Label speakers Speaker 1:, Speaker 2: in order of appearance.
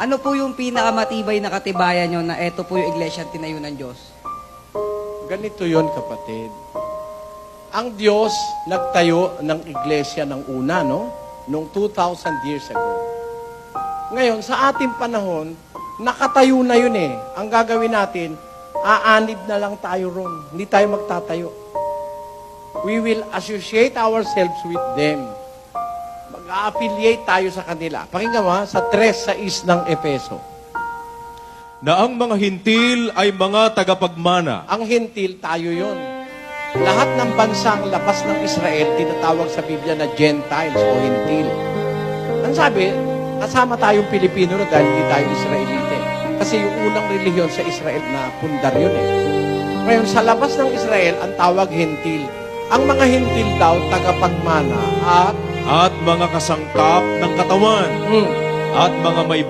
Speaker 1: Ano po yung pinakamatibay na katibayan nyo na eto po yung iglesia tinayo ng Diyos?
Speaker 2: Ganito yon, kapatid. Ang Diyos nagtayo ng iglesia ng una, no? Noong 2,000 years ago. Ngayon, sa ating panahon, nakatayo na yun eh. Ang gagawin natin, aanid na lang tayo ron. Hindi tayo magtatayo. We will associate ourselves with them. Mag-affiliate tayo sa kanila. Pakinggan mo ha, sa 3:6 ng Efeso.
Speaker 3: Na ang mga hintil ay mga tagapagmana.
Speaker 2: Ang hintil, tayo yon. Lahat ng bansang labas ng Israel, tinatawag sa Biblia na Gentiles o hintil. Ang sabi, kasama tayong Pilipino na dahil hindi tayo Israelite. Kasi yung unang relihiyon sa Israel na pundar yun eh. Ngayon, sa labas ng Israel, ang tawag hintil. Ang mga hintil daw, tagapagmana at
Speaker 3: At mga kasangkap ng katawan. At mga may